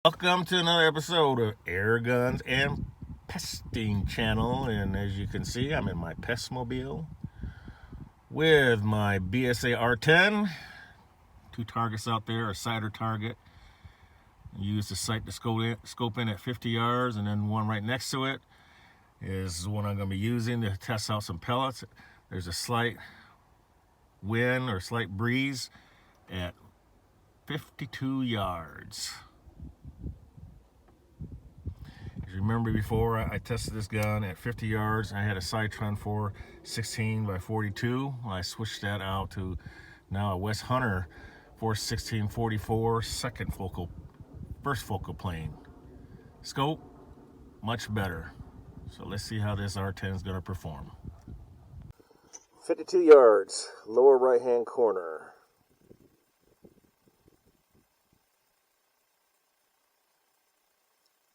Welcome to another episode of Air Guns and Pesting Channel. And as you can see, I'm in my Pestmobile with my BSA R10. Two targets out there, a sighter target. Use the sight to scope in at 50 yards, and then one right next to it is the one I'm going to be using to test out some pellets. There's a slight wind or slight breeze at 52 yards. Remember before I tested this gun at 50 yards, I had a Citron 416 by 42. I switched that out to now a West Hunter 416-44 first focal plane. Scope, much better. So let's see how this R10 is going to perform. 52 yards, lower right hand corner.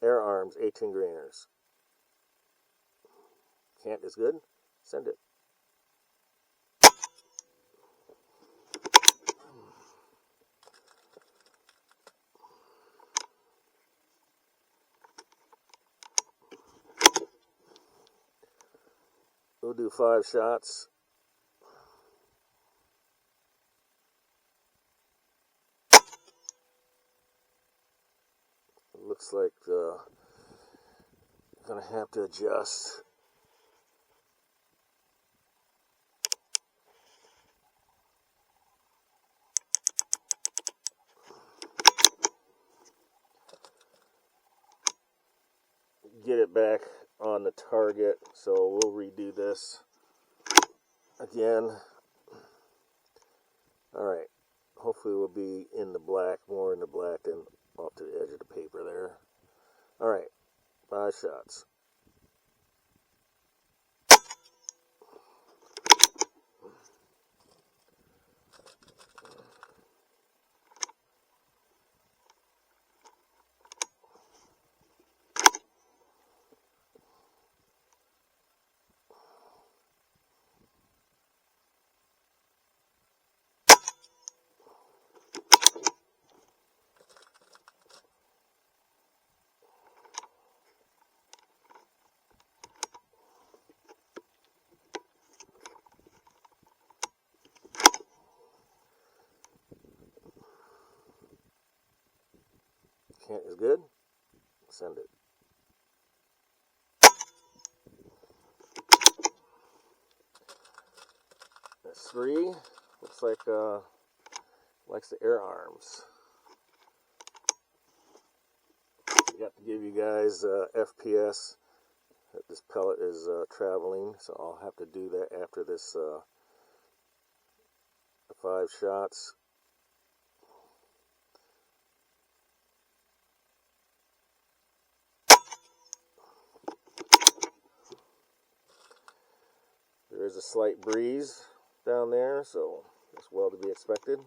Air arms, 18 grainers. Can't is good. Send it. We'll do 5 shots. Looks like gonna have to adjust. Get it back on the target, so we'll redo this again. Alright, hopefully we'll be in the black, more in the black than off to the edge of the paper there. Alright, 5 shots. Can't is good. Send it. That's 3. Looks like likes the air arms. I got to give you guys FPS that this pellet is traveling, so I'll have to do that after this 5 shots. There is a slight breeze down there, so that's well to be expected.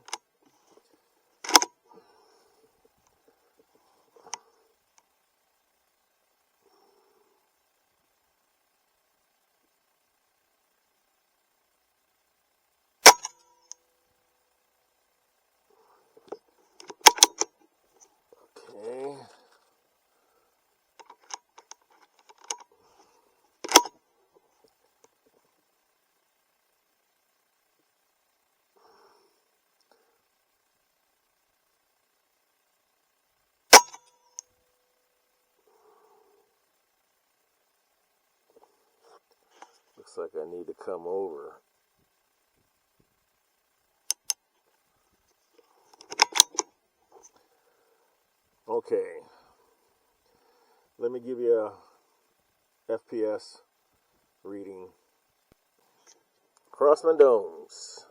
Okay. Looks like I need to come over. Okay. Let me give you a FPS reading. Cross my domes.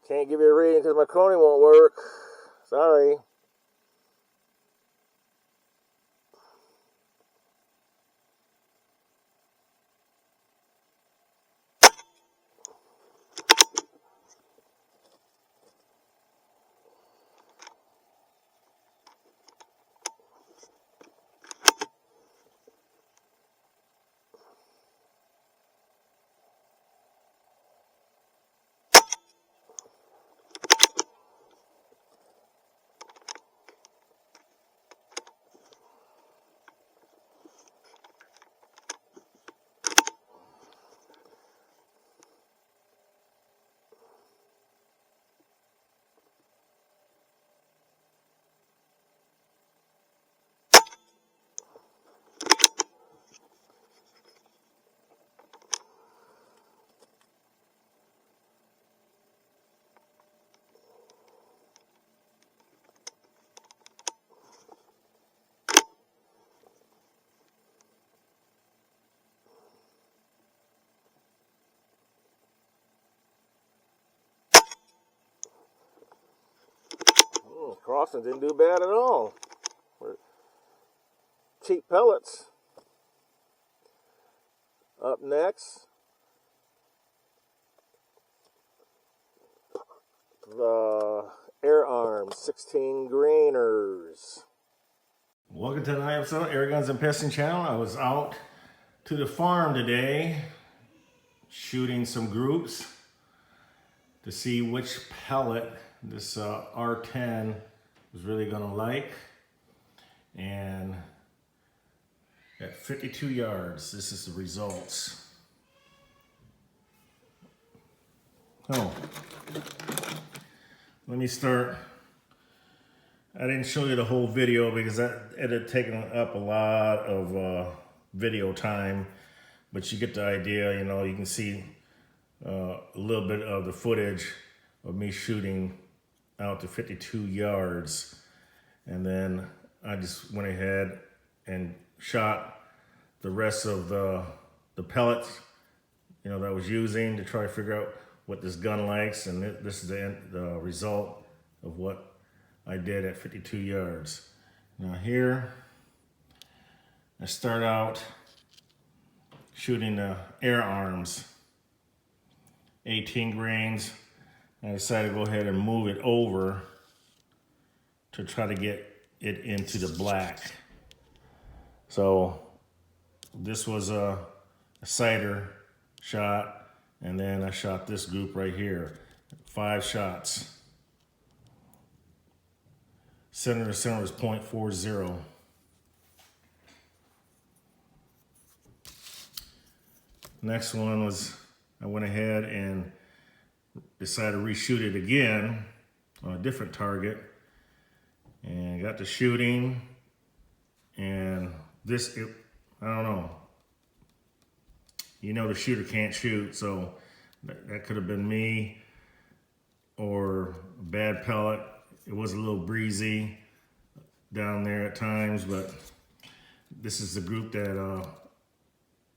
Can't give you a reading because my Coney won't work. Sorry. crossing didn't do bad at all. Cheap pellets. Up next, the Air Arms 16 grainers. Welcome to another episode of Air Guns and Pesting Channel. I was out to the farm today shooting some groups to see which pellet this R10 was really gonna like. And at 52 yards, this is the results. Oh, let me start. I didn't show you the whole video because it had taken up a lot of video time, but you get the idea. You know, you can see a little bit of the footage of me shooting out to 52 yards. And then I just went ahead and shot the rest of the pellets, you know, that I was using to try to figure out what this gun likes. And this is the result of what I did at 52 yards. Now here, I start out shooting the Air Arms, 18 grains. I decided to go ahead and move it over to try to get it into the black. So this was a cider shot, and then I shot this group right here. 5 shots. Center to center was 0.40. Next one was, I went ahead and decided to reshoot it again on a different target. And got to shooting, and this, I don't know. You know the shooter can't shoot, so that could have been me or a bad pellet. It was a little breezy down there at times, but this is the group that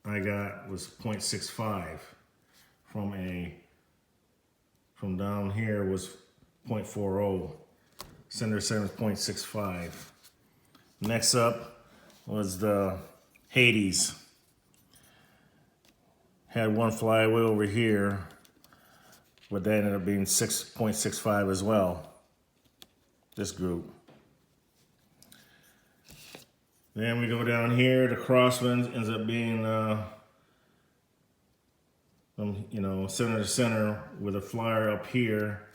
I got was 0.65 from down here was 0.40. Center 7.65. Next up was the Hades. Had one fly way over here, but that ended up being 6.65 as well. This group. Then we go down here. The Crosswind ends up being, you know, center to center with a flyer up here.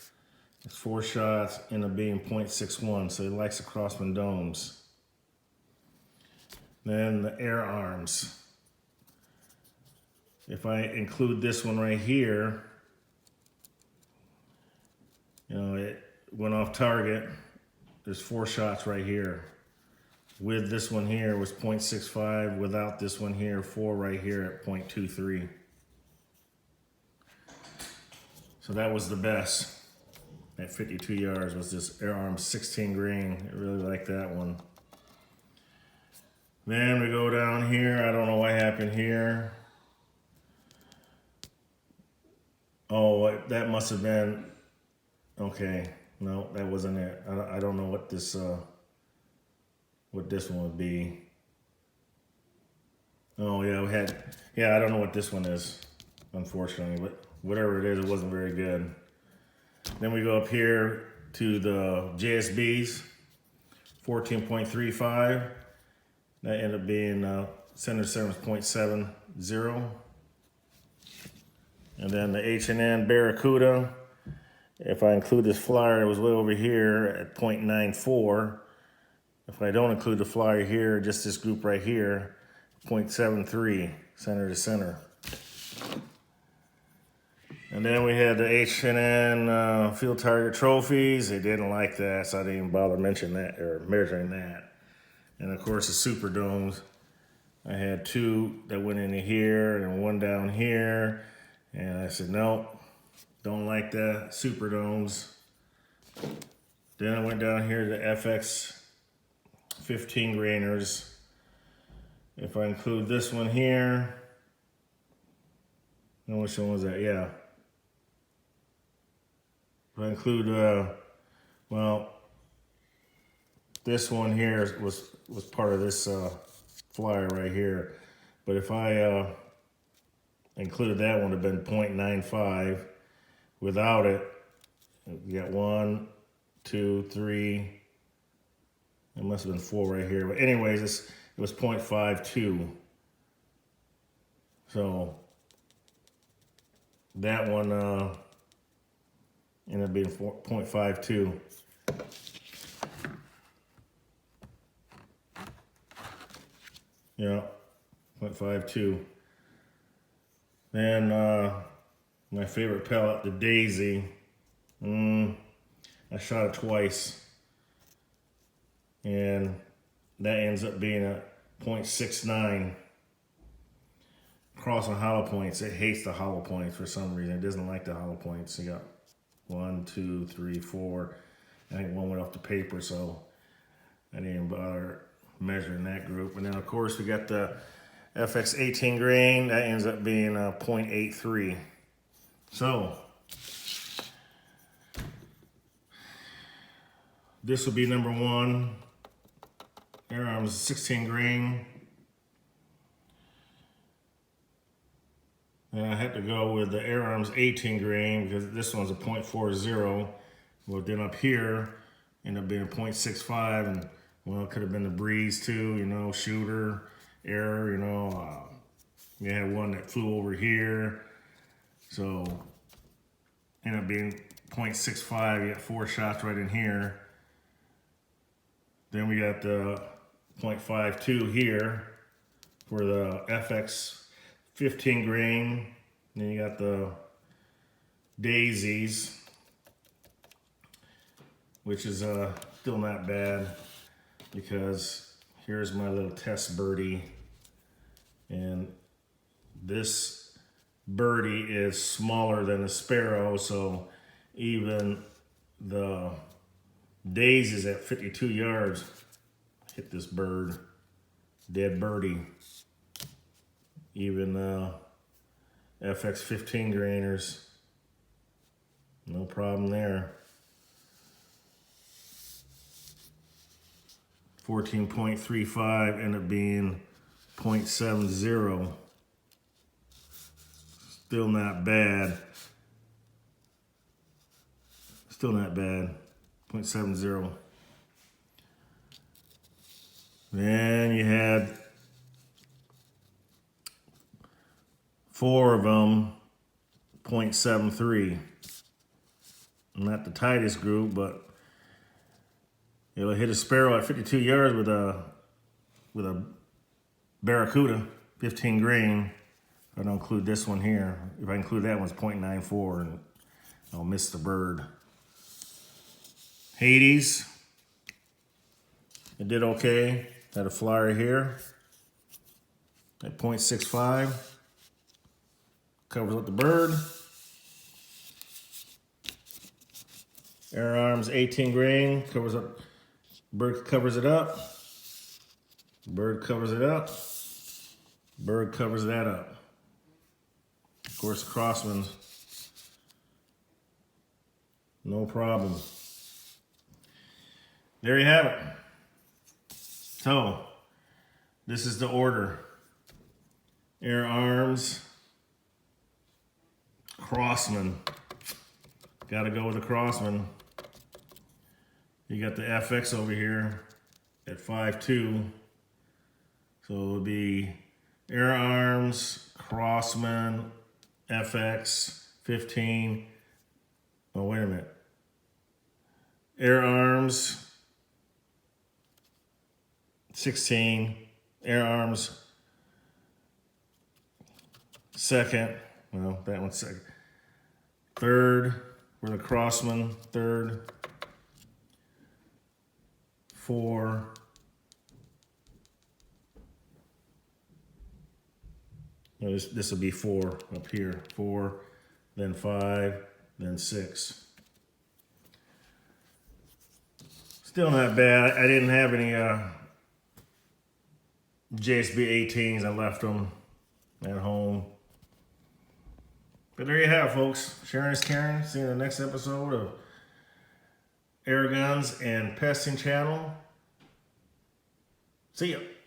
It's 4 shots, end up being 0.61, so he likes the Crosswind domes. Then the Air Arms. If I include this one right here, you know, it went off target. There's 4 shots right here. With this one here was 0.65, without this one here, 4 right here at 0.23. So that was the best. At 52 yards was this Air Arms 16 grain. I really like that one. Then we go down here. I don't know what happened here. Oh, that must have been, okay. No, that wasn't it. I don't know what this one would be. Oh yeah, I don't know what this one is, unfortunately, but whatever it is, it wasn't very good. Then we go up here to the JSBs, 14.35. That ended up being center 7.70. And then the H&N Barracuda, if I include this flyer, it was way over here at 0.94. If I don't include the flyer here, just this group right here, 0.73, center to center. And then we had the H&N Field Target Trophies. They didn't like that, so I didn't even bother mentioning that or measuring that. And of course the Super Domes. I had 2 that went into here and 1 down here. And I said, nope, don't like that, Super Domes. Then I went down here to the FX 15 grainers. If I include this one here, which one was that? Yeah. If I include, well, this one here was part of this flyer right here. But if I included that one, it would have been 0.95. Without it, you got 1, 2, 3. It must have been 4 right here. But anyways, it was 0.52. So that one ended up being 0.52. Yeah, 0.52. Then my favorite pellet, the Daisy. I shot it twice, and that ends up being a 0.69. Crossing hollow points. It hates the hollow points for some reason. It doesn't like the hollow points. You got 1, 2, 3, 4. I think one went off the paper, so I didn't even bother measuring that group. And then of course we got the FX 18 grain. That ends up being a 0.83. So this will be number 1. Air Arms 16 grain. And I had to go with the Air Arms 18 grain because this one's a 0.40. Well, then up here ended up being a 0.65, and well, it could have been the breeze too, you know, shooter, error, you know. You had one that flew over here, so ended up being 0.65. You got 4 shots right in here. Then we got the 0.52 here for the FX 15 grain. Then you got the Daisies, which is still not bad, because here's my little test birdie, and this birdie is smaller than the Sparrow, so even the Daisies at 52 yards hit this bird, dead birdie. Even FX 15 grainers, no problem there. 14.35 ended up being 0.70. Still not bad. Still not bad. 0.70. Then you had 4 of them, 0.73. Not the tightest group, but it'll hit a Sparrow at 52 yards with a Barracuda, 15 grain. I don't include this one here. If I include that one, it's 0.94, and I'll miss the bird. Hades, it did okay. Had a flyer here at 0.65. Covers up the bird. Air Arms 18 grain covers up. Bird covers it up. Bird covers it up. Bird covers that up. Of course, Crossman, no problem. There you have it. So, this is the order. Air Arms, Crossman. Gotta go with the Crossman. You got the FX over here at 5.2. So it would be Air Arms, Crossman, FX, 15. Oh, wait a minute. Air Arms, 16. Air Arms, second. Well, that one's second. Third, for the Crossman, third. 4. No, this will be 4 up here. 4, then 5, then 6. Still not bad. I didn't have any JSB 18s. I left them at home. But there you have it, folks. Sharing is caring. See you in the next episode of Air Guns and Pesting Channel. See ya.